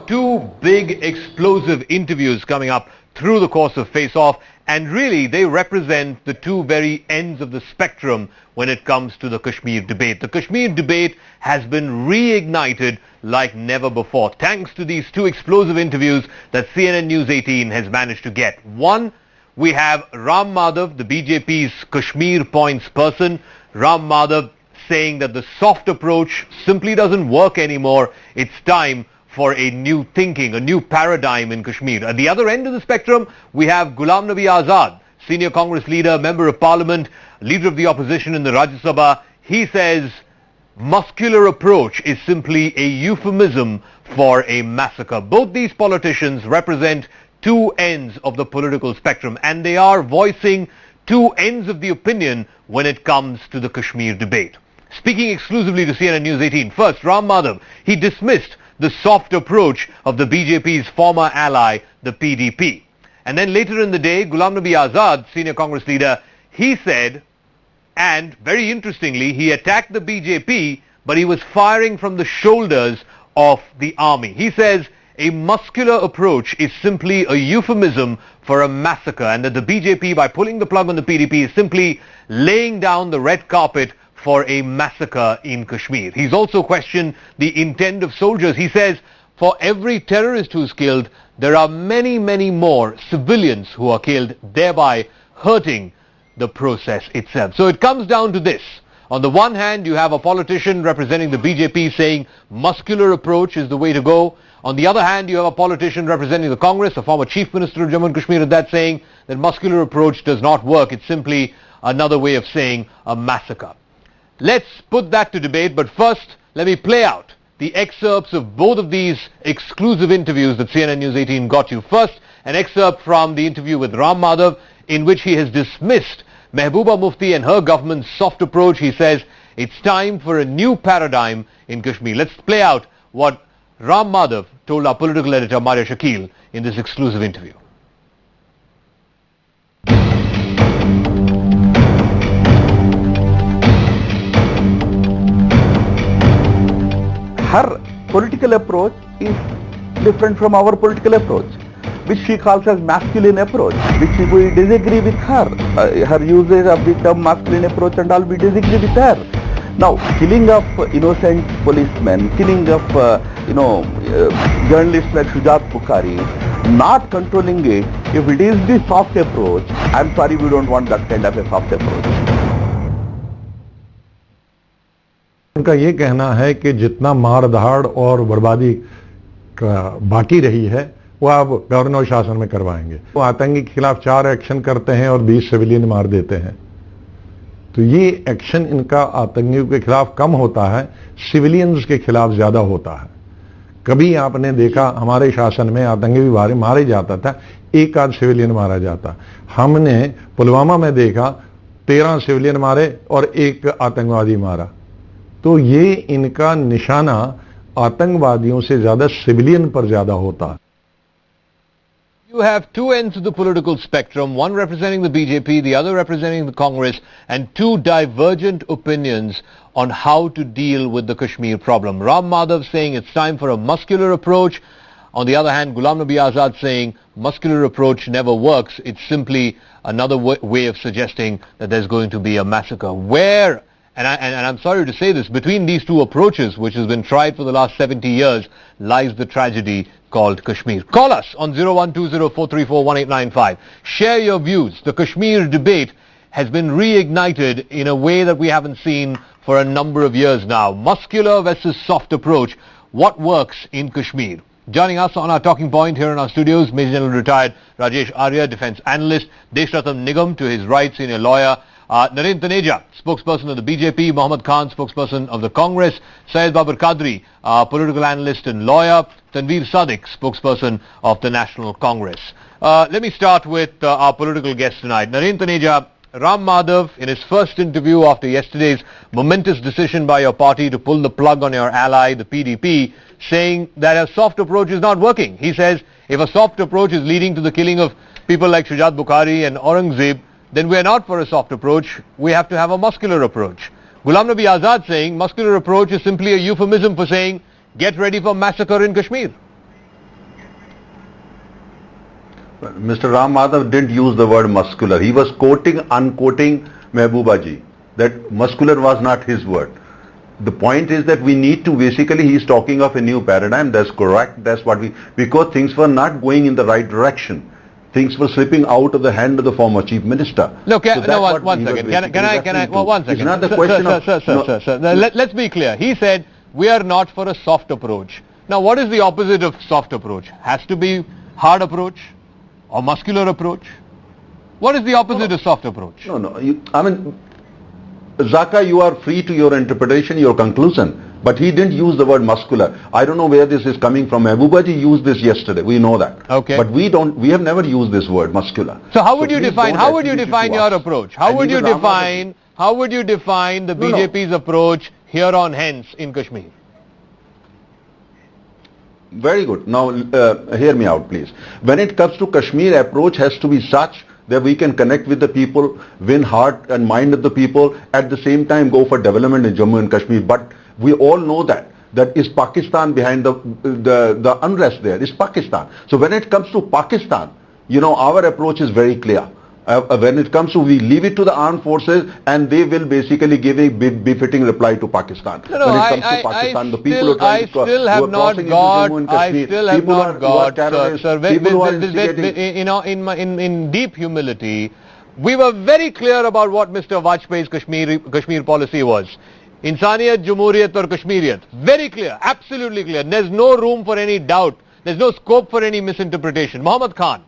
Two big explosive interviews coming up through the course of Face Off, and really they represent the two very ends of the spectrum when it comes to the Kashmir debate. The Kashmir debate has been reignited like never before thanks to these two explosive interviews that CNN News 18 has managed to get. One, we have Ram Madhav, the BJP's Kashmir points person. Ram Madhav saying that the soft approach simply doesn't work anymore. It's time for a new thinking, a new paradigm in Kashmir. At the other end of the spectrum, we have Ghulam Nabi Azad, senior Congress leader, member of parliament, leader of the opposition in the Rajya Sabha. He says muscular approach is simply a euphemism for a massacre. Both these politicians represent two ends of the political spectrum, and they are voicing two ends of the opinion when it comes to the Kashmir debate. Speaking exclusively to CNN News 18, first Ram Madhav, he dismissed the soft approach of the BJP's former ally, the PDP. And then later in the day, Ghulam Nabi Azad, senior Congress leader, he said, and very interestingly, he attacked the BJP, but he was firing from the shoulders of the army. He says a muscular approach is simply a euphemism for a massacre, and that the BJP, by pulling the plug on the PDP, is simply laying down the red carpet for a massacre in Kashmir. He's also questioned the intent of soldiers. He says, for every terrorist who's killed, there are many, many more civilians who are killed, thereby hurting the process itself. So it comes down to this. On the one hand, you have a politician representing the BJP saying muscular approach is the way to go. On the other hand, you have a politician representing the Congress, a former chief minister of Jammu and Kashmir, at that saying that muscular approach does not work. It's simply another way of saying a massacre. Let's put that to debate, but first let me play out the excerpts of both of these exclusive interviews that CNN News 18 got you. First, an excerpt from the interview with Ram Madhav, in which he has dismissed Mehbooba Mufti and her government's soft approach. He says it's time for a new paradigm in Kashmir. Let's play out what Ram Madhav told our political editor Maria Shakil in this exclusive interview. Her political approach is different from our political approach, which she calls as masculine approach, which we disagree with her. Her usage of the term masculine approach and all, we disagree with her. Now, killing of innocent policemen, killing of journalists like Shujat Bukhari, not controlling it, if it is the soft approach, I'm sorry, we don't want that kind of a soft approach. उनका ये कहना है कि जितना मार धाड़ और बर्बादी बाकी रही है वो आप गवर्नर शासन में करवाएंगे। वो आतंकी के खिलाफ 4 एक्शन करते हैं और 20 सिविलियन मार देते हैं। तो ये एक्शन इनका आतंकियों के खिलाफ कम होता है, सिविलियंस के खिलाफ ज्यादा होता है। कभी आपने देखा हमारे शासन में आतंकी मारे जाता था, एक आध सिविलियन मारा जाता। हमने पुलवामा में देखा 13 सिविलियन मारे और 1 आतंकवादी मारा। तो ये इनका निशाना आतंकवादियों से ज्यादा सिविलियन पर ज्यादा होता है। You have two ends of the political spectrum, one representing the BJP, the other representing the Congress, and two divergent opinions on how to deal with the Kashmir problem. Ram Madhav saying it's time for a muscular approach. On the other hand, Ghulam Nabi Azad saying muscular approach never works. It's simply another way of suggesting that there's going to be a massacre. Where, and I'm sorry to say this, between these two approaches, which has been tried for the last 70 years, lies the tragedy called Kashmir. Call us on 01204341895. Share your views. The Kashmir debate has been reignited in a way that we haven't seen for a number of years now. Muscular versus soft approach. What works in Kashmir? Joining us on our talking point here in our studios, Major General retired Rajesh Arya, defense analyst, Deshratam Nigam to his right, senior lawyer, Narendra Taneja, spokesperson of the BJP, Mohammad Khan, spokesperson of the Congress, Syed Babar Qadri, political analyst and lawyer, Tanveer Sadiq, spokesperson of the National Congress. Let me start with our political guest tonight. Narendra Taneja, Ram Madhav, in his first interview after yesterday's momentous decision by your party to pull the plug on your ally, the PDP, saying that a soft approach is not working. He says if a soft approach is leading to the killing of people like Shujat Bukhari and Aurangzeb, then we are not for a soft approach. We have to have a muscular approach. Ghulam Nabi Azad saying muscular approach is simply a euphemism for saying get ready for massacre in Kashmir. Mr. Ram Madhav didn't use the word muscular. He was unquoting Mehbooba ji. That muscular was not his word. The point is that we need to basically, he's talking of a new paradigm. That's correct. That's what because things were not going in the right direction. Things were slipping out of the hand of the former chief minister. No, one second. Can I, one second. It's not the question of... Sir. Let's be clear. He said, we are not for a soft approach. Now, what is the opposite of soft approach? Has to be hard approach or muscular approach? What is the opposite of soft approach? No. Zaka, you are free to your interpretation, your conclusion. But he didn't use the word muscular. I don't know where this is coming from. Mehbooba ji used this yesterday. We know that. Okay. But we have never used this word, muscular. So how would you define your approach? How would you define the BJP's approach here on hence in Kashmir? Very good. Now, hear me out, please. When it comes to Kashmir, approach has to be such that we can connect with the people, win heart and mind of the people, at the same time go for development in Jammu and Kashmir. But we all know that is Pakistan behind the unrest there. It's Pakistan. So when it comes to Pakistan, our approach is very clear. When it comes to, we leave it to the armed forces and they will basically give a befitting reply to Pakistan. When it comes to Pakistan, the people who are trying to in deep humility, we were very clear about what Mr. Vajpayee's Kashmir policy was. Insaniyat, Jumhuriyat or Kashmiriyat. Very clear, absolutely clear. There's no room for any doubt. There's no scope for any misinterpretation. Muhammad Khan,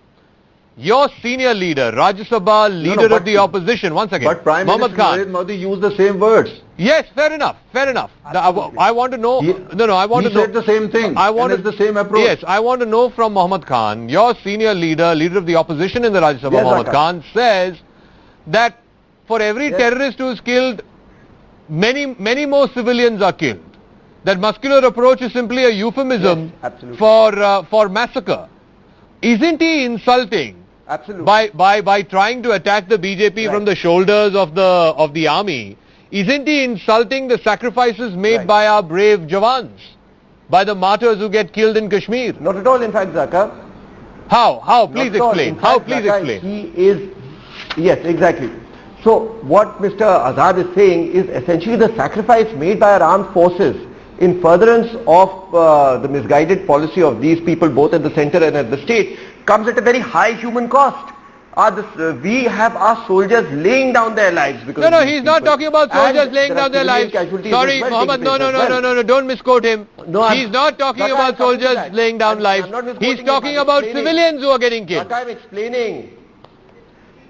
your senior leader, Rajya Sabha leader of the opposition, once again, but Prime Minister Narendra Modi used the same words. Yes, fair enough. I want to know. He said the same thing. It's the same approach. Yes, I want to know from Muhammad Khan, your senior leader of the opposition in the Rajya Sabha, Muhammad Khan says that for every terrorist who is killed, many more civilians are killed. That muscular approach is simply a euphemism for massacre. Isn't he insulting? Absolutely. By trying to attack the BJP from the shoulders of the army? Isn't he insulting the sacrifices made by our brave Jawans, by the martyrs who get killed in Kashmir? Not at all, in fact, Zaka. How? Please explain. Please explain. He is, yes, exactly. So what Mr. Azad is saying is essentially the sacrifice made by our armed forces in furtherance of the misguided policy of these people both at the center and at the state comes at a very high human cost. We have our soldiers laying down their lives because he's not talking about soldiers laying down their lives. Sorry, Mohammed, no, don't misquote him. He's not talking about soldiers laying down lives. He's talking about civilians who are getting killed. But I'm explaining.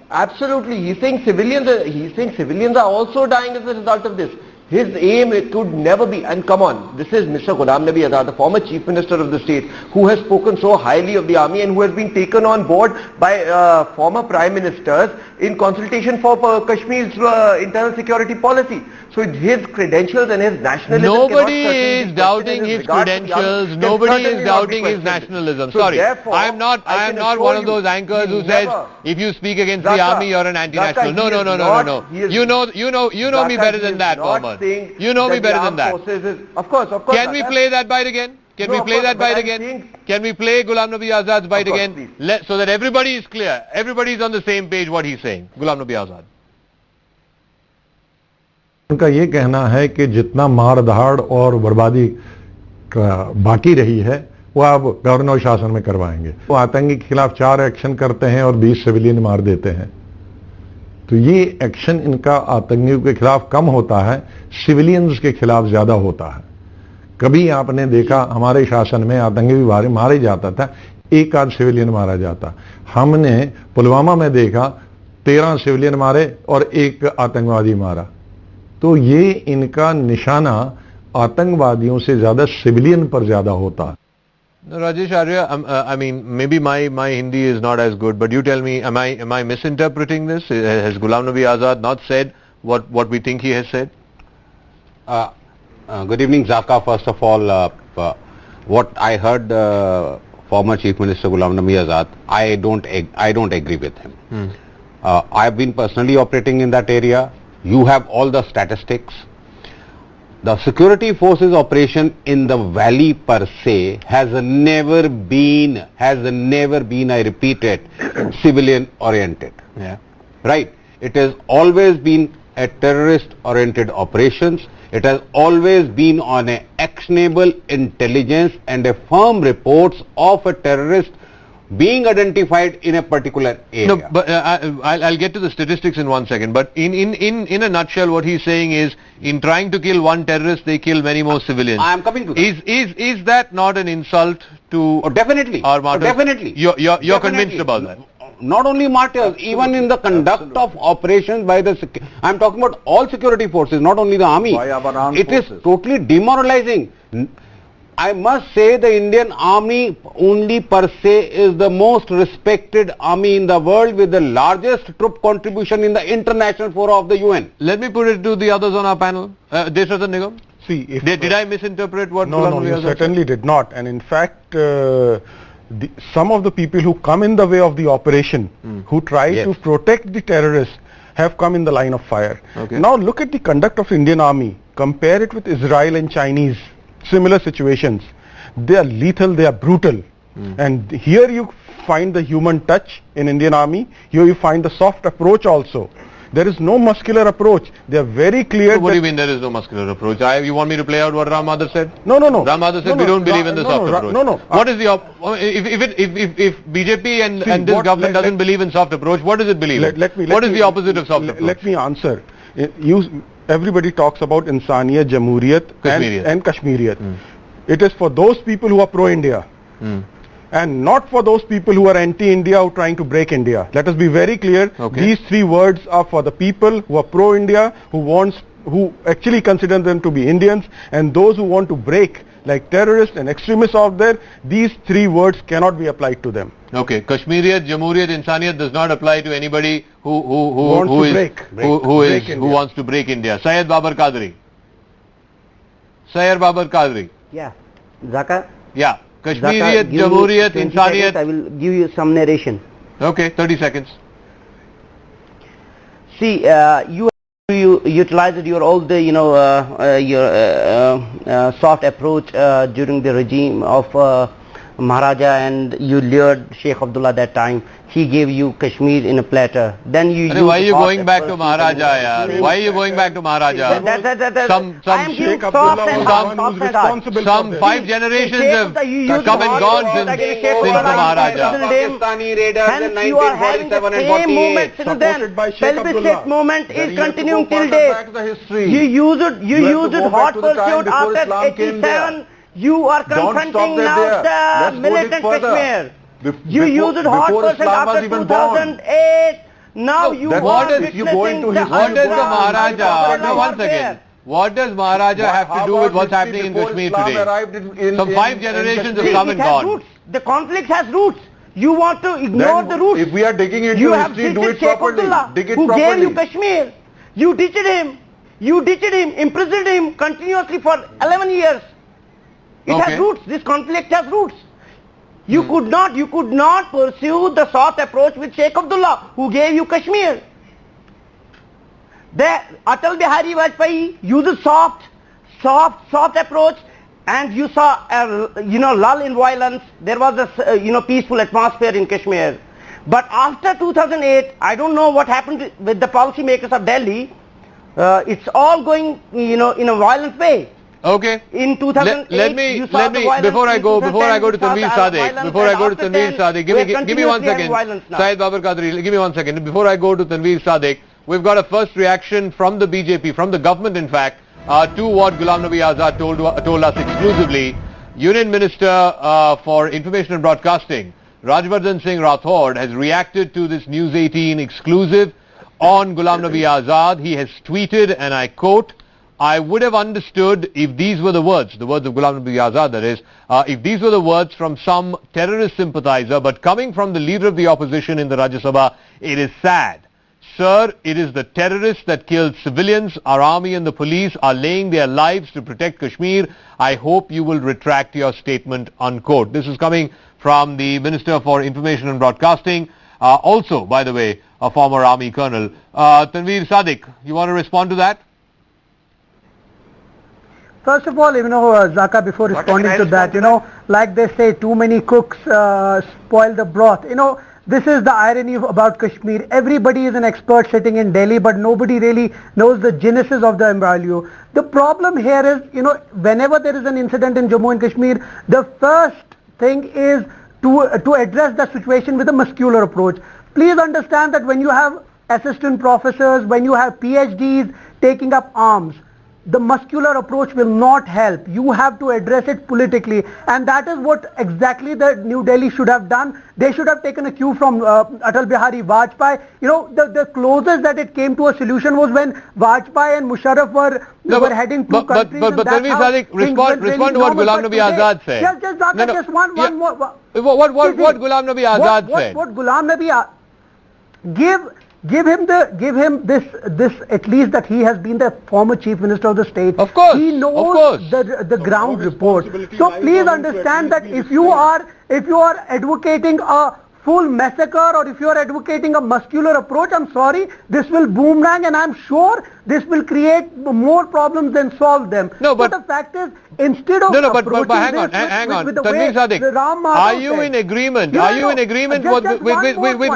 Absolutely, he's saying civilians are also dying as a result of this. His aim, it could never be, and come on, this is Mr. Ghulam Nabi Azad, the former Chief Minister of the state, who has spoken so highly of the army and who has been taken on board by former Prime Ministers in consultation for Kashmir's internal security policy. So his credentials and his nationalism Nobody is doubting his credentials, nobody is doubting his nationalism. So sorry, I am not one of those anchors who says, if you speak against the army, you're an anti-national. No. You know me better than that, Mohammed. You know me better than that. Of course. Can we play that bite again? Can we play Ghulam Nabi Azad's bite again? So that everybody is clear. Everybody is on the same page what he's saying. Ghulam Nabi Azad. उनका ये कहना है कि जितना मार धाड़ और बर्बादी बाकी रही है वो आप गवर्नर शासन में करवाएंगे। वो आतंकी के खिलाफ 4 एक्शन करते हैं और 20 सिविलियन मार देते हैं। तो ये एक्शन इनका आतंकियों के खिलाफ कम होता है, सिविलियंस के खिलाफ ज्यादा होता है। कभी आपने देखा हमारे शासन में आतंकी मारे जाता था, 1 आध सिविलियन मारा जाता। हमने पुलवामा में देखा 13 सिविलियन मारे और 1 आतंकवादी मारा। तो ये इनका निशाना आतंकवादियों से ज्यादा सिविलियन पर ज्यादा होता है। Rajesh Arya, I mean, maybe my Hindi is not as good, but you tell me, am I misinterpreting this? Has Ghulam Nabi Azad not said what we think he has said? Good evening, Zaka. First of all, what I heard former Chief Minister Ghulam Nabi Azad, I don't agree with him. I have been personally operating in that area. You have all the statistics. The security forces operation in the valley per se has never been, I repeat it, civilian oriented. Yeah. Right? It has always been a terrorist oriented operations. It has always been on a actionable intelligence and a firm reports of a terrorist being identified in a particular area. No, but I'll get to the statistics in 1 second. But in a nutshell, what he's saying is, in trying to kill one terrorist, they kill many more civilians. I am coming to that. Is that not an insult to Definitely. our martyrs? Definitely. You're Definitely. convinced about that? Not only martyrs, even in the conduct of operations by the, I'm talking about all security forces, not only the army. By our armed It is forces. totally demoralizing. I must say the Indian army only per se is the most respected army in the world with the largest troop contribution in the international fora of the UN. Let me put it to the others on our panel. Deshratan Nigam, See, if did I misinterpret what no, Ghulam no, Nabi you Azad said? certainly did not. And in fact, some of the people who come in the way of the operation, who try Yes. to protect the terrorists, have come in the line of fire. Okay. Now look at the conduct of Indian army. Compare it with Israel and Chinese. Similar situations. They are lethal, they are brutal. And here you find the human touch in Indian army. Here you find the soft approach also. There is no muscular approach. They are very clear. So what do you that- mean there is no muscular approach? You want me to play out what Ram Mathur said? No, no, no. Ram Mathur said No, we no, don't believe in the no, soft no, approach. no, no. What is the if BJP and See, this what- government let- doesn't believe in soft approach, what does it believe in? What is the opposite of soft approach? Let me answer. Everybody talks about Insaniyat, Jamhuriyat Kashmiriyat. and Kashmiriyat. It is for those people who are pro-India. And not for those people who are anti-India or trying to break India. Let us be very clear. Okay. These three words are for the people who are pro-India, who actually consider them to be Indians, and those who want to break, like terrorists and extremists out there. These three words cannot be applied to them. Okay, Kashmiriyat, Jamhuriyat, Insaniyat does not apply to anybody who break India. wants to break India. Syed Babar Qadri. Syed Babar Qadri. Yeah, Zaka. Yeah. Zaka, Kashmiriyat, give me Jamhuriyat, 20 seconds, I Insaniyat. will give you some narration. Okay, 30 seconds. See, you utilized your all the your soft approach during the regime of Maharaja, and you lured Sheikh Abdullah that time. He gave you Kashmir in a platter. Then you. Arey, why are you going back to Maharaja, yaar? Why are you going back to Maharaja? I am giving Sheikh soft Abdullah and was hard, the one who's soft and hard. responsible Some for 5 this. generations Sheikh have Abdullah, you used come and hard gone words since against the Sheikh Abdullah, Maharaja. Pakistani raiders in Hence you are having the 1947 and same 48. movement since then. Supported by Sheikh Plebiscite Abdullah. movement Then is you have to continuing go till further date. back to the history. You used have to go hot back to the time pursuit before after Islam came there. 87. You are Don't stop confronting there. now Let's the go militant further. Kashmir. Bef- You before- used hot before pursuit Islam was after even born. 2008. Now you then are what is- witnessing you go into the history, What does the underground Maharaja, guerrilla no, one warfare. second. What does Maharaja have to do with what's happening in Kashmir today? Some 5 generations have See, come it and has gone. roots. The conflict has roots. You want to ignore the Then roots. if we are digging into You have history, do treated it Sheikh properly. Abdullah, Dig it who gave you properly. Kashmir. You ditched him. You ditched him, imprisoned him continuously for 11 years. It Okay. has roots. This conflict has roots. You could not pursue the soft approach with Sheikh Abdullah, who gave you Kashmir. The Atal Bihari Vajpayee used soft approach, and you saw lull in violence. There was a peaceful atmosphere in Kashmir. But after 2008, I don't know what happened with the policymakers of Delhi. It's all going in a violent way. Okay. In 2008, let me you saw the violence. before I In go 2010, to you saw Tanveer the Sadiq, violence, before I and go to after Tanveer 10, Sadiq, we are give me 1 continuously having second. violence now. Syed Babar Qadri, give me 1 second. Before I go to Tanveer Sadiq, we've got a first reaction from the BJP, from the government in fact, to what Ghulam Nabi Azad told us exclusively. Union Minister for Information and Broadcasting, Rajvardhan Singh Rathod, has reacted to this News 18 exclusive on Ghulam Nabi Azad. He has tweeted, and I quote, "I would have understood if these were the words of Ghulam Nabi Azad, that is, if these were the words from some terrorist sympathizer, but coming from the leader of the opposition in the Rajya Sabha, it is sad. Sir, it is the terrorists that killed civilians. Our army and the police are laying their lives to protect Kashmir. I hope you will retract your statement," unquote. This is coming from the Minister for Information and Broadcasting, also, by the way, a former army colonel. Tanveer Sadiq, you want to respond to that? First of all, Zaka, before responding to that, like they say, too many cooks spoil the broth. This is the irony about Kashmir. Everybody is an expert sitting in Delhi, but nobody really knows the genesis of the imbroglio. The problem here is, whenever there is an incident in Jammu and Kashmir, the first thing is to address the situation with a muscular approach. Please understand that when you have assistant professors, when you have PhDs taking up arms, the muscular approach will not help. You have to address it politically, and that is what exactly the New Delhi should have done. They should have taken a cue from Atal Bihari Vajpayee. The closest that it came to a solution was when Vajpayee and Musharraf were heading two countries. But Tanveer Sadiq, respond to what Ghulam Nabi Azad said. Just one more. What Ghulam Nabi Azad said? What Ghulam Nabi Give him this at least that he has been the former chief minister of the state. Of course, he knows the ground report. So please understand that if you are advocating a full massacre or if you are advocating a muscular approach, I'm sorry, this will boomerang, and I'm sure this will create more problems than solve them. No, but the fact is, instead of but hang on, Tanveer Sadiq, are you in agreement? Are you in agreement with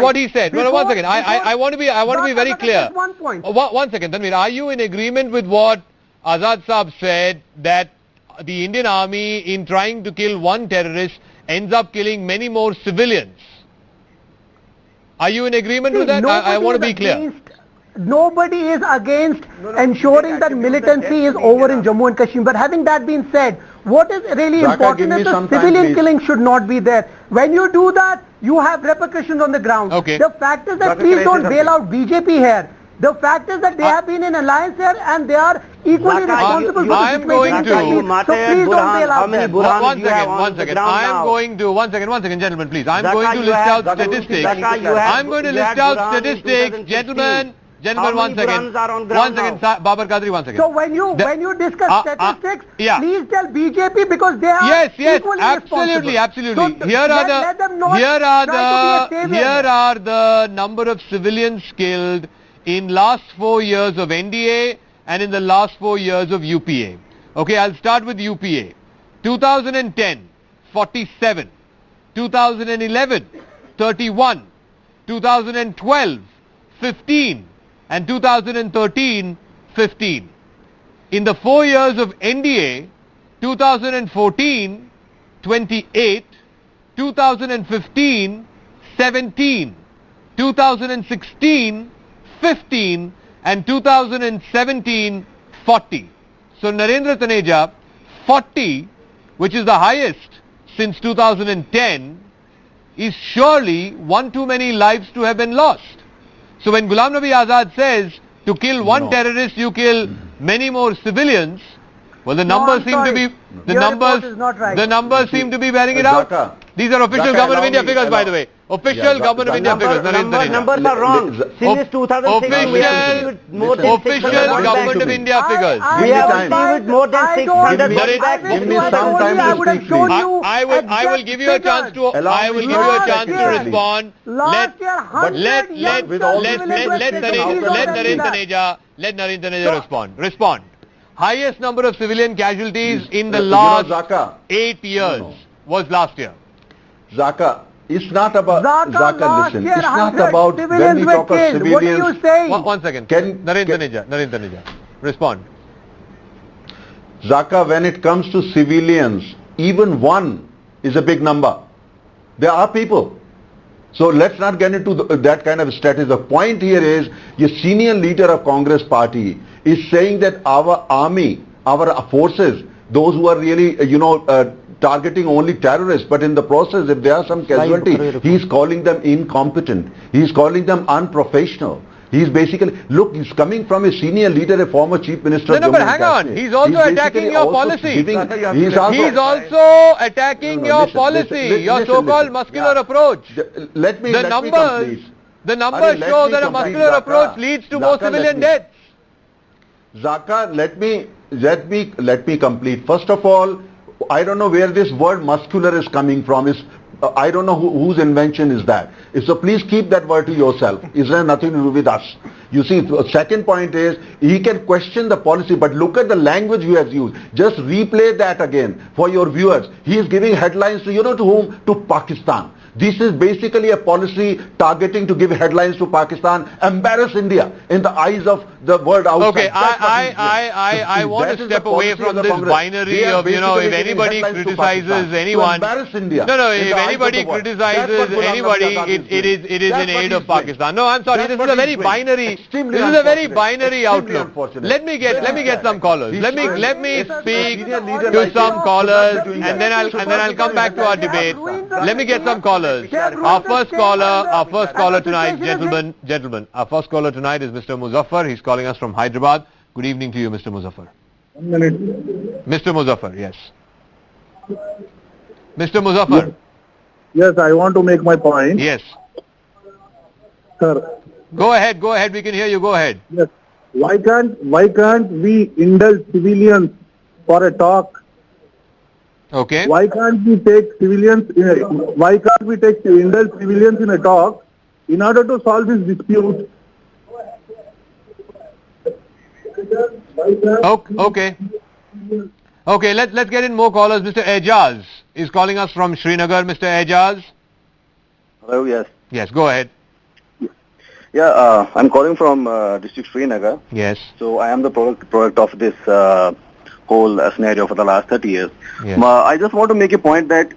what he said? No, one second. I want to be very clear. One point. One second, Tanveer. Are you in agreement with what Azad Saab said, that the Indian army, in trying to kill one terrorist, ends up killing many more civilians? Are you in agreement with that? I want to be clear. Nobody is against ensuring that militancy is over in Jammu and Kashmir. But having that been said, what is really important is the civilian killing should not be there. When you do that, you have repercussions on the ground. Okay. The fact is that please don't bail out BJP here. The fact is that they have been in alliance here and they are equally responsible for the situation. So please don't bail out. One second, gentlemen, please. I'm going to list out statistics. I'm going to list out statistics, gentlemen. One second, Babar Qadri, one second. So when you discuss statistics, please tell BJP because they are equally absolutely. responsible. So Here are the number of civilians killed in last 4 years of NDA and in the last 4 years of UPA. Okay, I'll start with UPA. 2010, 47. 2011, 31. 2012, 15. And 2013, 15. In the 4 years of NDA, 2014, 28. 2015, 17. 2016, 15, and 2017, 40. So Narendra Taneja, 40, which is the highest since 2010, is surely one too many lives to have been lost. So when Ghulam Nabi Azad says to kill one terrorist you kill many more civilians, well, the numbers seem to be the numbers seem to be bearing it out. These are official Government of India figures, by the way. Official Government of India figures. Numbers are wrong. Since 2006, we have received more than 600 official Government of India figures. We have received more than 600. Give me some time to speak, please. I will give you a chance to. I will give you a chance to respond. Let Narendra Taneja respond. Highest number of civilian casualties in the last 8 years was last year. Zaka, it's not about listen. It's not about when we talk of civilians. What are you saying? One second. Narendra Taneja, respond. Zaka, when it comes to civilians, even one is a big number. There are people. So let's not get into that kind of status. The point here is, your senior leader of Congress party is saying that our army, our forces, those who are really, targeting only terrorists, but in the process, if there are some casualty, he's calling them incompetent. He's calling them unprofessional. He's basically, look, he's coming from a senior leader, a former chief minister. No, but hang on. He's also attacking your policy. He's also attacking your policy, your so-called muscular approach. The numbers show that a muscular approach leads to more civilian deaths. Zaka, let me complete. First of all, I don't know where this word muscular is coming from. I don't know whose invention is that. So please keep that word to yourself. It has nothing to do with us. You see, the second point is he can question the policy, but look at the language he has used. Just replay that again for your viewers. He is giving headlines to, you know, to whom? To Pakistan. This is basically a policy targeting to give headlines to Pakistan, embarrass India in the eyes of the world outside. Okay, I want to step away from this binary of, you know, if anybody criticizes anyone, embarrass India. No, if anybody criticizes anybody, it is in aid of Pakistan. No, I'm sorry, this is a very binary outlook. Let me get some callers. Let me speak to some callers, and then I'll come back to our debate. Let me get some callers. Our first caller tonight, gentlemen. Our first caller tonight is Mr. Muzaffar. He's calling us from Hyderabad. Good evening to you, Mr. Muzaffar. 1 minute. Mr. Muzaffar, yes. Mr. Muzaffar. Yes, I want to make my point. Yes. Sir. Go ahead. We can hear you. Go ahead. Yes. Why can't we indulge civilians for a talk? Okay. Why can't we take civilians? Indulge civilians in a talk in order to solve this dispute? Okay. Okay. Let's get in more callers. Mr. Ejaz is calling us from Srinagar. Mr. Ejaz. Hello. Yes. Yes. Go ahead. Yeah. I'm calling from district Srinagar. Yes. So I am the product of this whole scenario for the last 30 years. Yes. I just want to make a point that,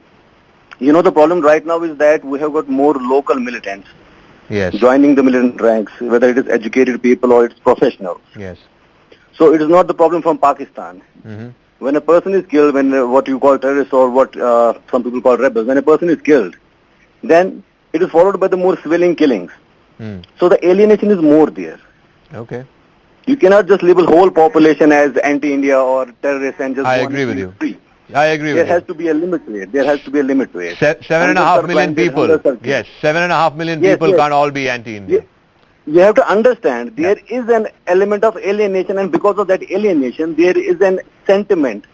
you know, the problem right now is that we have got more local militants joining the militant ranks, whether it is educated people or it's professionals. Yes. So it is not the problem from Pakistan. Mm-hmm. When a person is killed, when what you call terrorists or what some people call rebels, when a person is killed, then it is followed by the more civilian killings. So the alienation is more there. Okay. You cannot just label whole population as anti-India or terrorists and just... I agree with you. There has to be a limit to it. 7.5 million people. Yes, 7.5 million people can't all be anti-India. You have to understand there is an element of alienation, and because of that alienation there is an sentiment.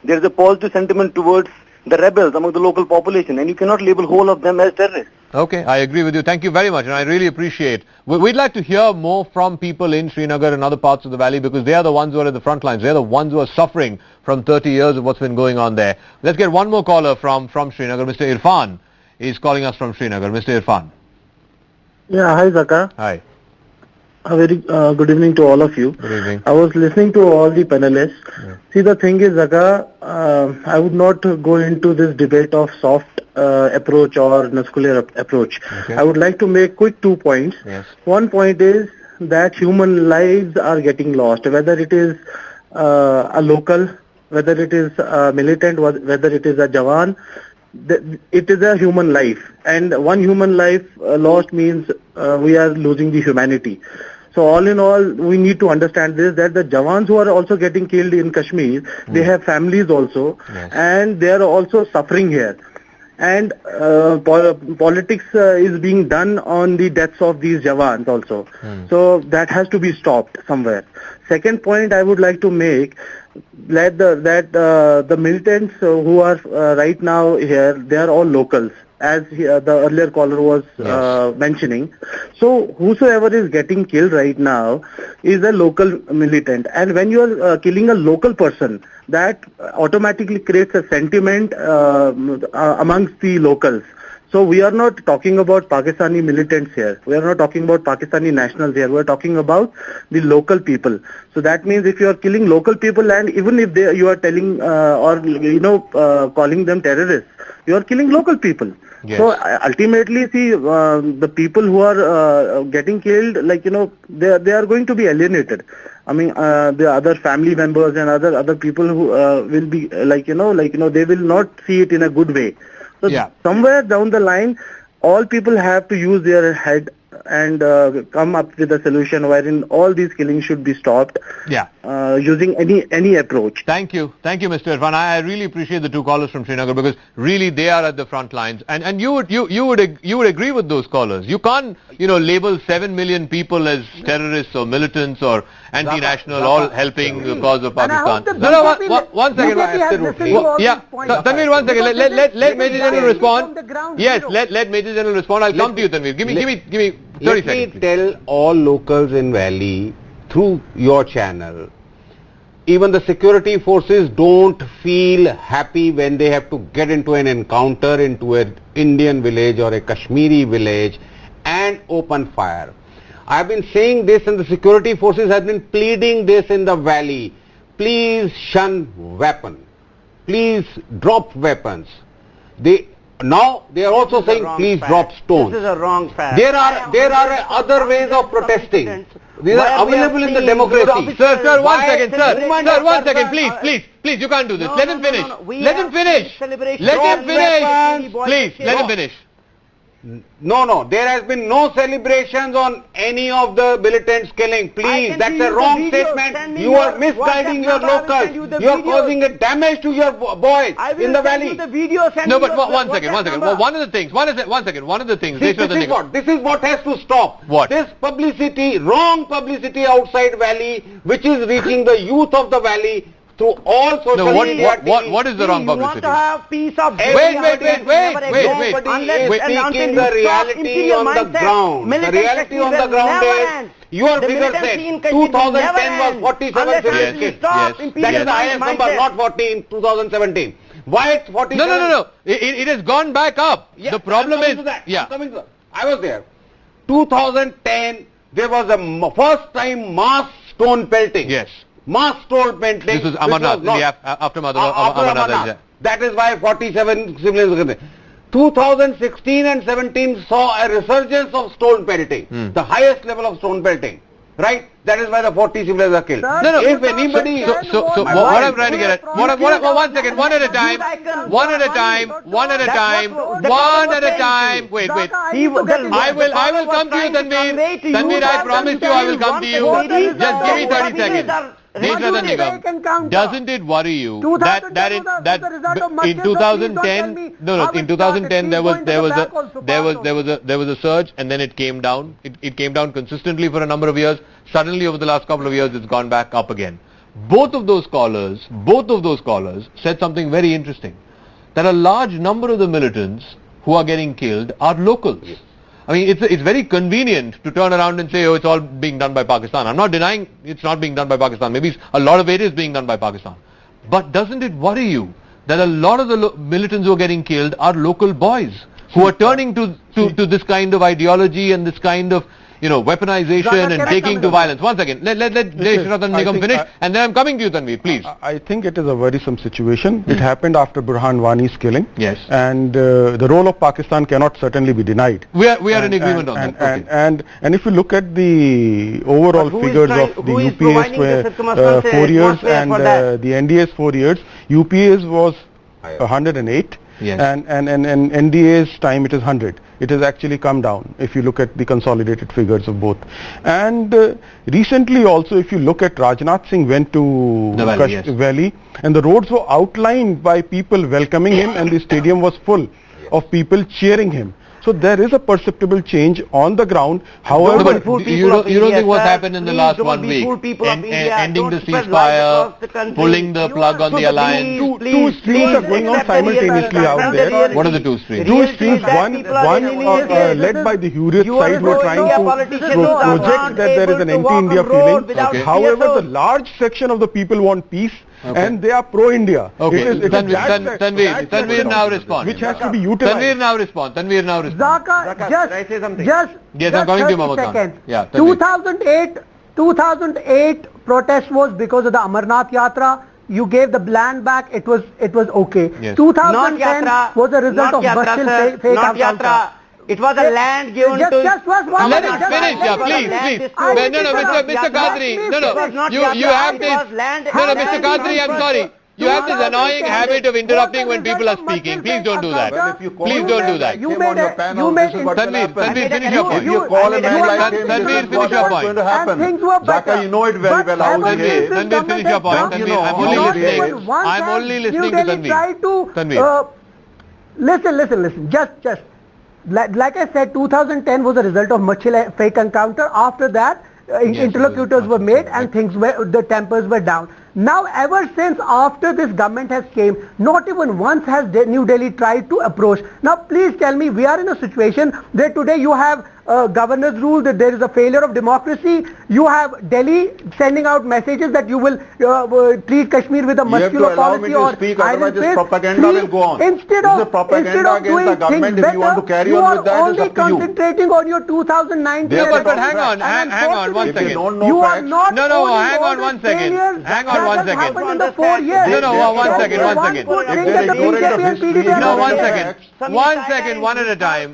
There is a positive sentiment towards the rebels among the local population, and you cannot label whole of them as terrorists. Okay, I agree with you. Thank you very much, and I really appreciate. We'd like to hear more from people in Srinagar and other parts of the valley, because they are the ones who are at the front lines. They are the ones who are suffering from 30 years of what's been going on there. Let's get one more caller from Srinagar. Mr. Irfan is calling us from Srinagar. Mr. Irfan. Yeah, hi Zaka. Hi. A very good evening to all of you. Good evening. I was listening to all the panelists. Yeah. See, the thing is, Zaka, I would not go into this debate of soft approach or muscular approach. Okay. I would like to make quick 2 points. Yes. One point is that human lives are getting lost, whether it is a local, whether it is a militant, whether it is a Jawan. It is a human life, and one human life lost means we are losing the humanity. So all in all, we need to understand this, that the Jawans who are also getting killed in Kashmir, they have families also, and they are also suffering here. And politics is being done on the deaths of these Jawans also. So that has to be stopped somewhere. Second point I would like to make, that the militants who are right now here, they are all locals, as the earlier caller was mentioning. So whosoever is getting killed right now is a local militant, and when you are killing a local person, that automatically creates a sentiment amongst the locals. So we are not talking about Pakistani militants here. We are not talking about Pakistani nationals here. We are talking about the local people. So that means if you are killing local people, and even if you are telling calling them terrorists, you are killing local people. Yes. So ultimately, see, the people who are getting killed, they are going to be alienated. I mean, the other family members and other people who will be they will not see it in a good way. So somewhere down the line, all people have to use their head and come up with a solution wherein all these killings should be stopped. Using any approach. Thank you, Mr. Irfan. I really appreciate the two callers from Srinagar, because really they are at the front lines, and you would agree with those callers. You can't label 7 million people as terrorists or militants or anti-national, all helping the cause of Pakistan. One second. Tanvir, 1 second. Let Major General respond. Yes, let Major General respond. I'll come to you, Tanvir. Give me Let me tell all locals in Valley through your channel, even the security forces don't feel happy when they have to get into an encounter into an Indian village or a Kashmiri village and open fire. I've been saying this and the security forces have been pleading this in the valley. Please shun weapon. Please drop weapons. Now they are also saying please drop stones. This is a wrong fact. There are other ways of protesting. These are available in the democracy. Sir, one second, please, you can't do this. Let him finish. Let him finish. Let him finish. Please, let him finish. No, there has been no celebrations on any of the militants killing. Please, that's a wrong statement. You are misguiding your locals. You are causing a damage to your boys in the valley. No, but one second. One of the things. This is what has to stop. What? This publicity, wrong publicity outside valley, which is reaching the youth of the valley through all social media. What is the wrong publicity? You want to have peace of Wait. Nobody is speaking the reality on the ground. The reality on the ground is, your figure said 2010 was 47 civilians killed. That is the highest number, not 40 in 2017. Why it's 47? No. It has gone back up. Yeah, the problem is... I'm coming to that. I was there. 2010, there was a first time mass stone pelting. Yes. Mass stone pelting. This was Amarnath, in the aftermath of Amarnath. That is why 47 civilians were killed. 2016 and 17 saw a resurgence of stone pelting, the highest level of stone pelting. Right? That is why the 40 civilians are killed. No. If anybody... So what I'm trying to get at... One second, one at a time. Wait. I will come to you, Tanveer. Tanveer, I promise you I will come to you. Just give me 30 seconds. Doesn't it worry you that in 2010 in 2010 there was a surge and then it came down. It came down consistently for a number of years. Suddenly over the last couple of years it's gone back up again. Both of those callers said something very interesting, that a large number of the militants who are getting killed are locals. Yes. I mean, it's very convenient to turn around and say, oh, it's all being done by Pakistan. I'm not denying it's not being done by Pakistan. Maybe a lot of it is being done by Pakistan. But doesn't it worry you that a lot of the militants who are getting killed are local boys who are turning to this kind of ideology and this kind of, weaponization and taking to violence? One second. Let Ratan Nigam finish and then I'm coming to you, Tanveer, please. I think it is a worrisome situation. It happened after Burhan Wani's killing. Yes. And the role of Pakistan cannot certainly be denied. We are in agreement on that. And if you look at the overall figures of the UPA's 4 years and the NDA's 4 years, UPA's was 108. Yes. And NDA's time it is 100. It has actually come down if you look at the consolidated figures of both. And recently also, if you look at Rajnath Singh went to Valley and the roads were outlined by people welcoming him and the stadium was full of people cheering him. So there is a perceptible change on the ground. However, you don't think what's happened in the last 1 week, ending the ceasefire, pulling the plug on the alliance? Two streams are going on simultaneously out there. What are the two streams? Two streams, one led by the Hurriyat side who are trying to project that there is an anti-India feeling. However, the large section of the people want peace. And they are pro-India. Okay. Tanveer now respond. Which has to be utilized. Tanveer now respond. Zaka, just yes, I'm coming to you, Mohammed Khan. Yeah, 2008 protest was because of the Amarnath Yatra. You gave the land back. It was okay. Yes. 2010 was a result of Bashir fake encounter. It was a land given to... Let it finish, please. Mr. Qadri, you have this... Mr. Qadri, I'm sorry. You have this annoying habit of interrupting when people are speaking. Please don't do that. Please don't do that. Tanveer, finish your point. You call a man like him, Tanveer, finish your point. Going to happen. Zaka, you know it very well how he is. Tanveer, finish your point. I'm only listening to Tanveer. Listen. Just. Like I said, 2010 was a result of Machil fake encounter. After that, interlocutors were made and the tempers were down. Now, ever since after this government has came, not even once has New Delhi tried to approach. Now, please tell me, we are in a situation where today you have governor's rule, that there is a failure of democracy. You have Delhi sending out messages that you will treat Kashmir with a muscular policy or iron fist. Propaganda will go on. Instead of doing things better, you are only concentrating on your 2019 but hang on one second. You are not hang on one second. Hang on one second. Happened in the 4 years. No, one second. One second, one at a time.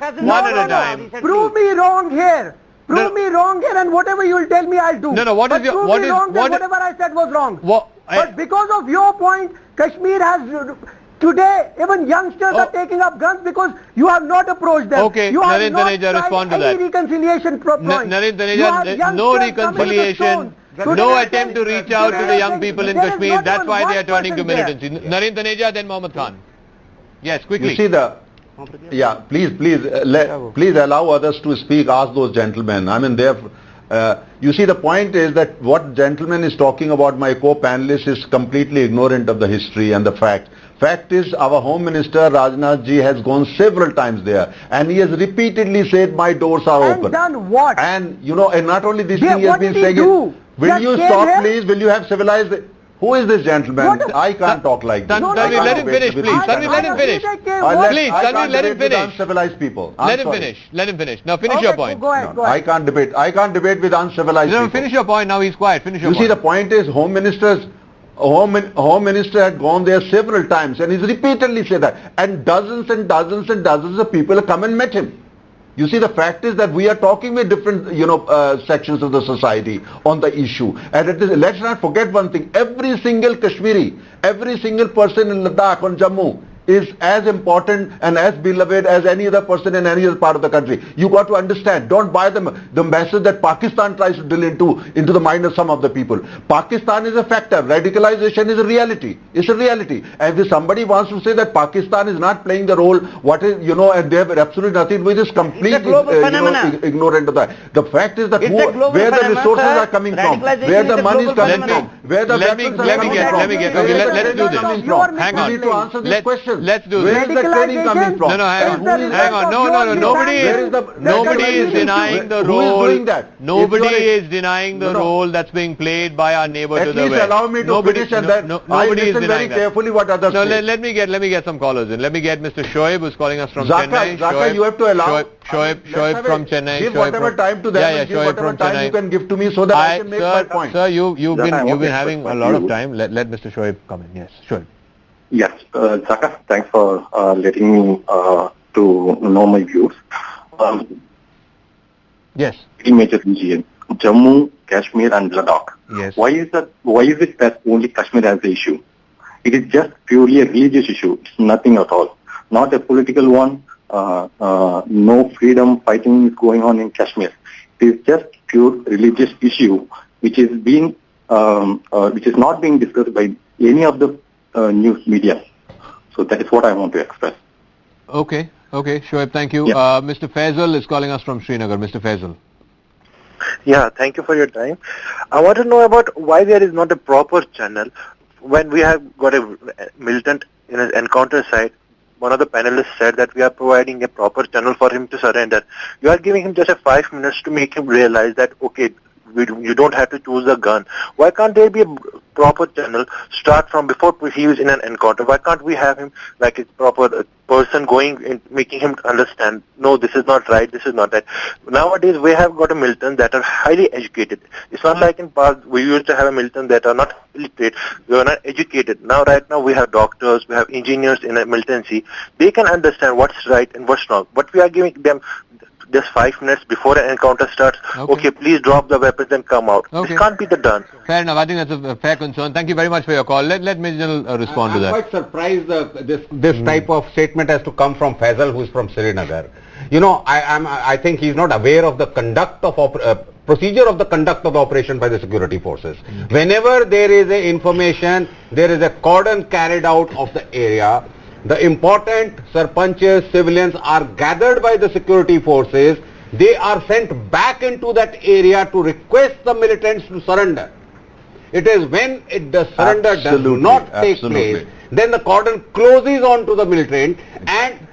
Prove me wrong here. Prove me wrong here, and whatever you will tell me, I'll do. Whatever I said was wrong. But because of your point, Kashmir has... Today, even youngsters are taking up guns because you have not approached them. Okay, you have Narendra not Taneja, respond to any that. reconciliation point. Narendra Taneja, no reconciliation, no attempt to reach out to the young people in Kashmir. That's why they are turning to militancy. Narendra Taneja, then Mohammad Khan. Yes, quickly. You see please allow others to speak. Ask those gentlemen. I mean, you see, the point is that what gentleman is talking about, my co-panelist, is completely ignorant of the history and the fact. Fact is, our Home Minister Rajnath ji has gone several times there, and he has repeatedly said, my doors are open. And done what? And and not only this thing he has been saying. Will you stop, please? Will you have civilized? Who is this gentleman? I can't talk like this. Let him finish, please. Let him finish. Please, let him finish. Uncivilized people. Let him finish. Now finish your point. Go ahead. I can't debate with uncivilized people. Finish your point. Now he's quiet. Finish your point. You see, the point is, Home Minister had gone there several times, and he's repeatedly said that, and dozens of people have come and met him. You see, the fact is that we are talking with different, sections of the society on the issue. And let's not forget one thing. Every single Kashmiri, every single person in Ladakh or Jammu is as important and as beloved as any other person in any other part of the country. You got to understand. Don't buy the message that Pakistan tries to drill into the mind of some of the people. Pakistan is a factor. Radicalization is a reality. It's a reality. And if somebody wants to say that Pakistan is not playing the role, and they have absolutely nothing, which is completely ignorant of that. The fact is that where the resources are coming from, where the money is coming from, where the weapons are coming from. Let me get. Okay, let's do this. Hang on. We need to answer this question. Let's do this. Where is the training coming from? No, hang on. No. Nobody is denying the role. Who is doing that? Nobody is denying the role that's being played by our neighbor to the west. At least allow me to finish, and then I listen very carefully what others say. Let me get some callers in. Let me get Mr. Shoaib, who's calling us from Chennai. Zaka, you have to allow. Shoaib from Chennai. Give whatever time to them. Yeah, give whatever time you can give to me so that I can make my point. Sir, you've been having a lot of time. Let Mr. Shoaib come in. Yes, Shoaib. Yes, Zaka, thanks for letting me to know my views. Yes. Three major regions: Jammu, Kashmir, and Ladakh. Yes. Why is it that only Kashmir has the issue? It is just purely a religious issue. It's nothing at all. Not a political one. No freedom fighting is going on in Kashmir. It is just pure religious issue, which is not being discussed by any of the news media. So that is what I want to express. Okay, Shoaib, thank you. Yeah. Mr. Faisal is calling us from Srinagar. Mr. Faisal. Yeah, thank you for your time. I want to know about why there is not a proper channel when we have got a militant in an encounter site. One of the panelists said that we are providing a proper channel for him to surrender. You are giving him just 5 minutes to make him realize that, okay, you don't have to choose a gun. Why can't there be a proper channel start from before he was in an encounter? Why can't we have him like a proper person going and making him understand, no, this is not right, this is not right. Nowadays we have got a militant that are highly educated. It's not like in past we used to have a militant that are not illiterate, they are not educated. Right now we have doctors, we have engineers in a militancy. They can understand what's right and what's wrong. But we are giving them just 5 minutes before an encounter starts. Okay, please drop the weapons and come out. This can't be done. Fair enough. I think that's a fair concern. Thank you very much for your call. Let Mijal respond to that. I'm quite surprised this type of statement has to come from Faisal, who is from Srinagar. I think he's not aware of the procedure of the conduct of the operation by the security forces. Whenever there is a information, there is a cordon carried out of the area. The important sarpanches, civilians are gathered by the security forces. They are sent back into that area to request the militants to surrender. It is when the surrender does not take place, then the cordon closes on to the militant, and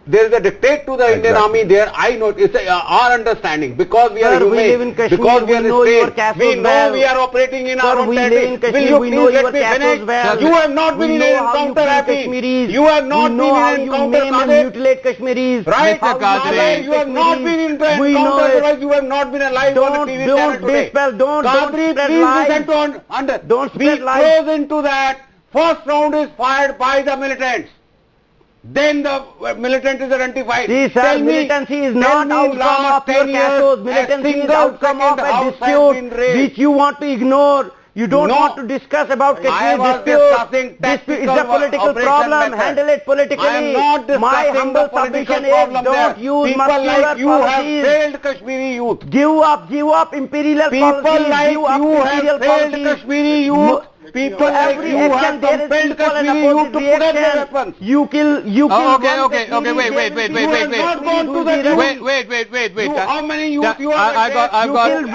There is a dictate to the Indian army there. I know it's our understanding because we are Sir, we humane, live in Kashmir, because we we are know your restrained. caste We was know well. we are operating in Sir, our own we live territory. in Kashmir, Will you we please know let your me caste finish? was well. You have not We been in know an how you encounter, kill Happy. Kashmiris. You have not We been know in how an you encounter, maim and Qadir. mutilate Kashmiris. Right, How you Qadir, murder you have not Kashmiris. been in an We know encounter, it. otherwise you have not been alive on a TV channel Don't today. dispel, don't Qadri, spread please lies. listen to under. Don't We spread lies. close into that. First round is fired by the militants. Then the militant is identified. See, sir, Tell me, militancy is tell not me outcome last of your 10 years, castos. a Militancy is single outcome of second a house has been dispute raised. which you want to ignore. You don't No. want to discuss about I Kashmir was dispute. discussing Dispute is tactical a political operation problem. method. Handle it politically. I am not discussing My the humble political submission is problem don't there. use People muscular like you have policies. failed Kashmiri youth. Give up imperial People policies. like Give up you have imperial failed policies. Kashmiri youth. People like Every you action have there is compelled equal and Kashmiri youth opposite to put up their reaction. weapons. You kill Okay, one okay, Kashmiri, okay, wait, there wait, will wait, be wait, more wait, wait. Kashmiris Gone who to will the be ready. Wait. You, how many youth you have I've You killed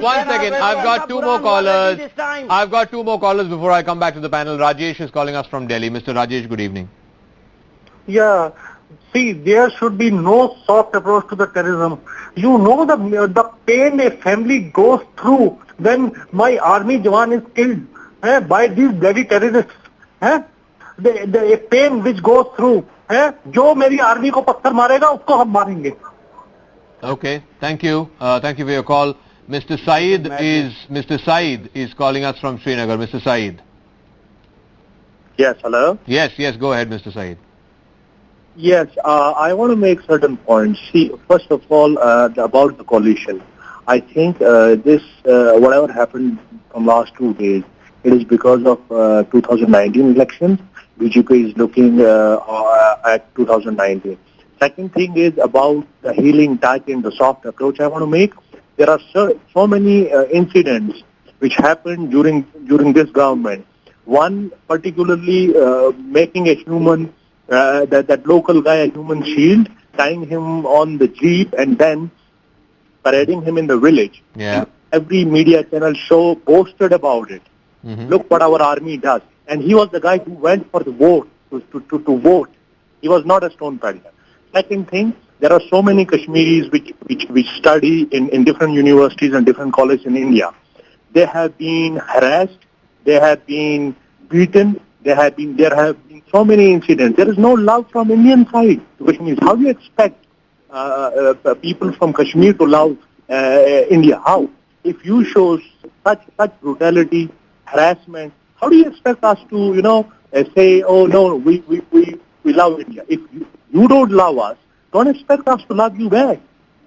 one second. I've got two more callers. This time. I've got two more callers before I come back to the panel. Rajesh is calling us from Delhi. Mr. Rajesh, good evening. Yeah. See, there should be no soft approach to the terrorism. You know the pain a family goes through when my army jawan is killed by these bloody terrorists. The pain which goes through. जो मेरी army को पत्थर मारेगा उसको हम मारेंगे. Okay, thank you. Thank you for your call. Mr. Saeed is calling us from Srinagar. Mr. Saeed. Yes, hello? Yes, go ahead, Mr. Saeed. Yes, I want to make certain points. See, first of all, about the coalition. I think whatever happened from last 2 days, it is because of 2019 elections. BJP is looking at 2019. Second thing is about the healing touch and the soft approach I want to make. There are so many incidents which happened during this government. One particularly making a human, that local guy a human shield, tying him on the jeep and then parading him in the village. Yeah. Every media channel show boasted about it. Mm-hmm. Look what our army does. And he was the guy who went for the vote, to vote. He was not a stone peddler. Second thing, there are so many Kashmiris which study in different universities and different colleges in India. They have been harassed, they have been beaten, there have been so many incidents. There is no love from Indian side to Kashmiris. How do you expect people from Kashmir to love India? How? If you show such brutality, harassment, how do you expect us to, say, oh no, we love India? If you don't love us, don't expect us to love you back.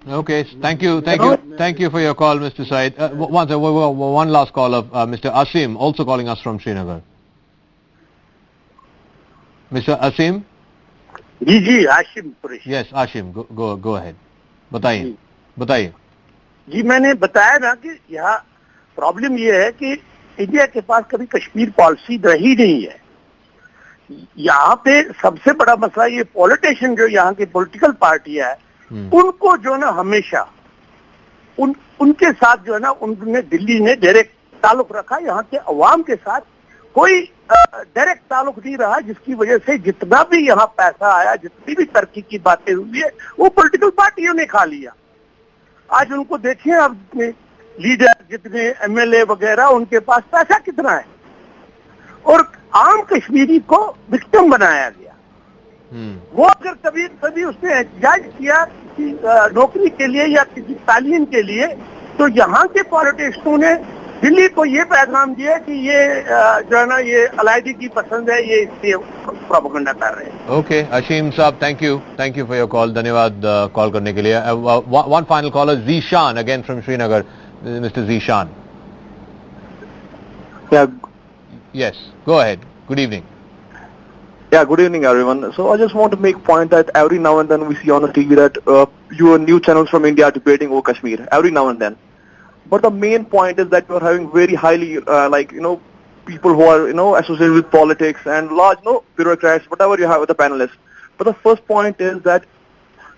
Okay, thank you for your call, Mr. Said. One last call of Mr. Asim, also calling us from Srinagar. Mr. Asim? Ji Ashim Qureshi. Yes, Asim, go ahead. बताइए. जी मैंने बताया ना कि यहाँ problem ये है कि India के पास कभी कश्मीर पॉलिसी रही नहीं है. यहाँ पे सबसे बड़ा मसला ये पॉलिटिशियन जो यहाँ की पॉलिटिकल पार्टी है उनको जो ना हमेशा उनके साथ जो है ना उन्होंने दिल्ली ने डायरेक्ट ताल्लुक रखा. यहाँ के अवाम के साथ कोई डायरेक्ट ताल्लुक नहीं रहा, जिसकी वजह से जितना भी यहाँ पैसा आया, जितनी भी तरक्की की बातें हुई है वो पॉलिटिकल पार्टियों ने खा लिया. आज उनको देखिए, अब लीडर जितने एमएलए वगैरह उनके पास पैसा कितना है और आम कश्मीरी को विक्टिम बनाया गया. वो अगर कभी उसने एहतजाज किया किसी नौकरी के लिए या किसी तालीम के लिए, तो यहाँ के पॉलिटिशियनों ने दिल्ली को ये पैगाम दिया कि ये जो है ना ये अलायदी की पसंद है, ये इसलिए प्रोपेगेंडा कर रहे हैं. Okay, Ashim साहब, thank you for your call. धन्यवाद कॉल करने के लिए. One final caller, Zishan, again from Srinagar. Mr. Zishan. Yeah. Yes, go ahead. Good evening. Yeah, good evening everyone. So I just want to make point that every now and then we see on the TV that your new channels from India are debating over Kashmir, every now and then. But the main point is that you are having very highly, people who are, associated with politics and large, bureaucrats, whatever you have with the panelists. But the first point is that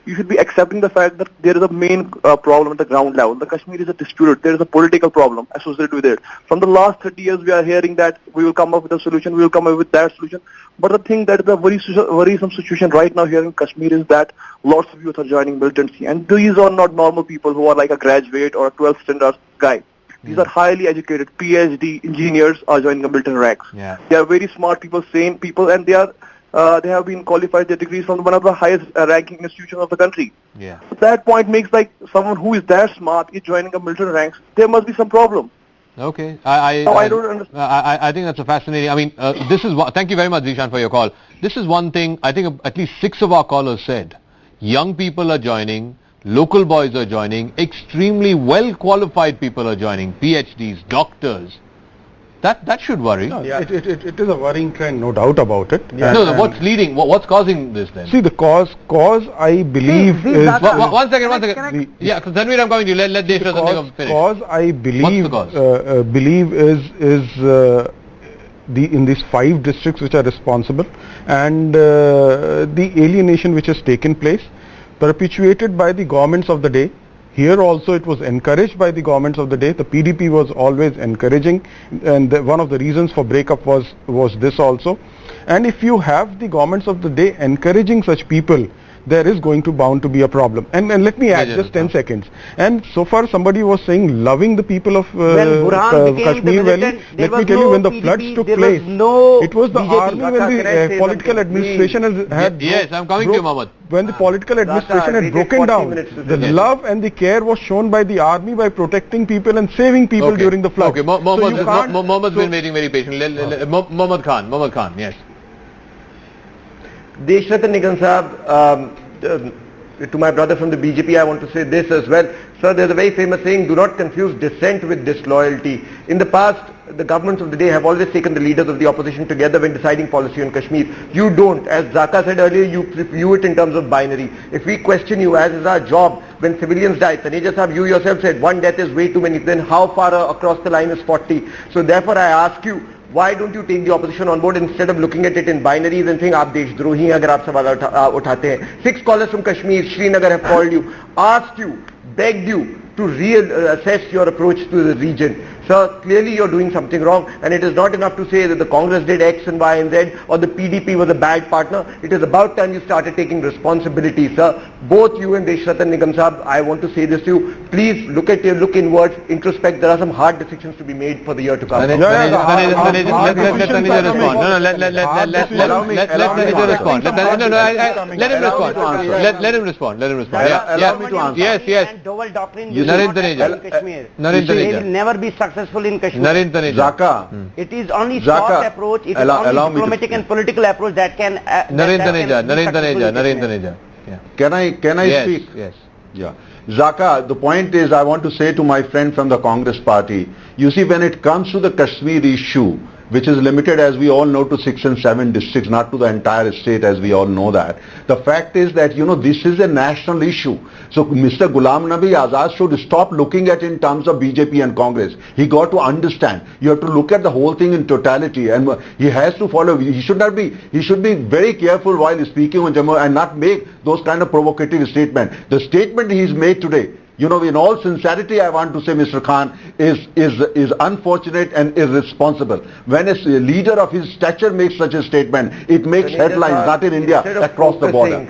you should be accepting the fact that there is a main problem at the ground level. The Kashmir is a disputed. There is a political problem associated with it. From the last 30 years, we are hearing that we will come up with a solution, we will come up with that solution. But the thing that is a very worrisome situation right now here in Kashmir is that lots of youth are joining militancy. And these are not normal people who are like a graduate or a 12th standard guy. These are highly educated, PhD engineers are joining the militant ranks. Yeah. They are very smart people, sane people, and they have been qualified their degrees from one of the highest ranking institutions of the country. Yeah. That point makes like someone who is that smart is joining the militant ranks. There must be some problem. Okay. I don't understand. I think that's a fascinating. I mean, this is what. Thank you very much, Zishan, for your call. This is one thing. I think at least 6 of our callers said. Young people are joining. Local boys are joining. Extremely well qualified people are joining. PhDs, doctors. That should worry. No, it is a worrying trend, no doubt about it. Yeah. No, what's leading? What's causing this then? See, the cause I believe is... One second. Yeah, Tanveer, I'm coming to you. Let Deshra finish. Cause I believe, What's the cause? In these 5 districts which are responsible, and the alienation which has taken place, perpetuated by the governments of the day. Here also it was encouraged by the governments of the day. The PDP was always encouraging, and one of the reasons for breakup was this also. And if you have the governments of the day encouraging such people, there is bound to be a problem. And let me add just 10 seconds. And so far somebody was saying loving the people of Kashmir Valley. Let me tell you, when the floods took place, it was the army when the political administration had... Yes, I'm coming to you, Mohammed. When the political administration had broken down, the love and the care was shown by the army by protecting people and saving people during the flood. Okay, Mohammad's been waiting very patiently. Mohammad Khan, yes. Deshrat Nigam Sahab, to my brother from the BJP, I want to say this as well. Sir, there's a very famous saying, do not confuse dissent with disloyalty. In the past, the governments of the day have always taken the leaders of the opposition together when deciding policy on Kashmir. You don't. As Zaka said earlier, you view it in terms of binary. If we question you, as is our job, when civilians die, Taneja Sahab, you yourself said, one death is way too many. Then how far across the line is 40? So therefore, I ask you, why don't you take the opposition on board instead of looking at it in binaries and think, aap deshdrohi hain agar aap sawal uthate hain. 6 callers from Kashmir, Srinagar have called you, asked you, begged you to reassess your approach to the region. Sir, clearly you're doing something wrong, and it is not enough to say that the Congress did X and Y and Z or the PDP was a bad partner. It is about time you started taking responsibility, sir. Both you and Deshrat Nigam Sahab, I want to say this to you. Please look inwards, introspect. There are some hard decisions to be made for the year to come. Let Taneja respond. No, let Taneja respond. Let him respond. Let him respond. Allow me to answer. Yes. And Dowell doctrine Narendra Kashmir. Narendra They will never be successful in Kashmir. Narendra Zaka. It is only soft approach, it is only diplomatic and political approach that can... Narendra. Can I speak? Yes. Yeah. Zaka, the point is, I want to say to my friend from the Congress party, you see, when it comes to the Kashmir issue, which is limited, as we all know, to 6 and 7 districts, not to the entire state, as we all know that. The fact is that, this is a national issue. So Mr. Ghulam Nabi Azad should stop looking at it in terms of BJP and Congress. He got to understand. You have to look at the whole thing in totality, and he has to follow. He should be very careful while speaking on Jammu and not make those kind of provocative statements. The statement he's made today, in all sincerity, I want to say, Mr. Khan, is unfortunate and irresponsible. When a leader of his stature makes such a statement, it makes headlines, not in India, across the border.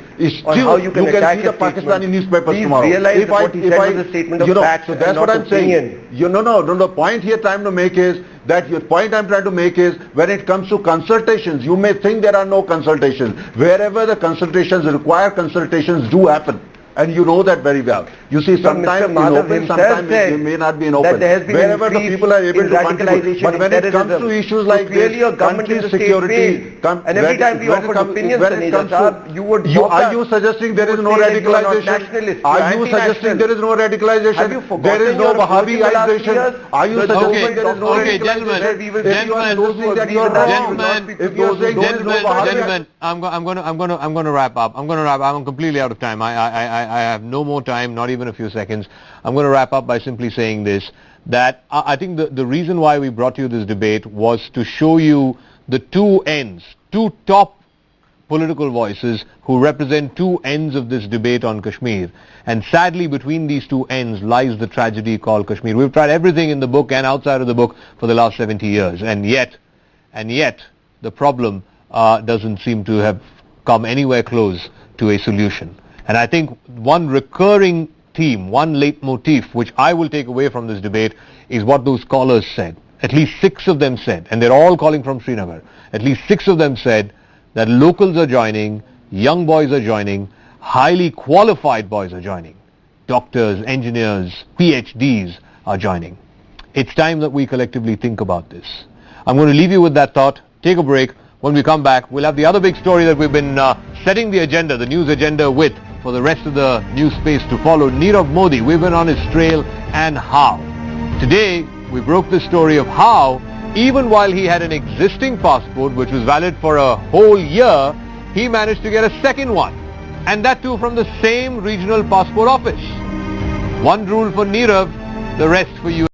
How you can see the Pakistani newspapers tomorrow. Realize what he said was a statement of fact, so that's what I'm saying. No, the point here trying to make is that your point I'm trying to make is, when it comes to consultations, you may think there are no consultations. Wherever the consultations require, consultations do happen. And you know that very well. You see, sometimes in open, sometimes they may not be in open. Wherever the people are able to contribute. But when it comes to issues like this, country security, and every time we offer opinions, are you suggesting there is no radicalization? Are you suggesting there is no radicalization? There is no Wahhabization? Are you suggesting there is no Gentlemen, I'm going to wrap up. I'm completely out of time. I have no more time, not even a few seconds. I'm going to wrap up by simply saying this, that I think the reason why we brought you this debate was to show you the two ends, two top political voices who represent two ends of this debate on Kashmir. And sadly, between these two ends lies the tragedy called Kashmir. We've tried everything in the book and outside of the book for the last 70 years. And yet, the problem doesn't seem to have come anywhere close to a solution. And I think one recurring theme, one leitmotif, which I will take away from this debate is what those scholars said. At least 6 of them said, and they're all calling from Srinagar, at least 6 of them said that locals are joining, young boys are joining, highly qualified boys are joining. Doctors, engineers, PhDs are joining. It's time that we collectively think about this. I'm going to leave you with that thought, take a break. When we come back, we'll have the other big story that we've been setting the agenda, the news agenda with for the rest of the news space to follow. Nirav Modi, we've been on his trail and how. Today, we broke the story of how, even while he had an existing passport which was valid for a whole year, he managed to get a second one. And that too from the same regional passport office. One rule for Nirav, the rest for you.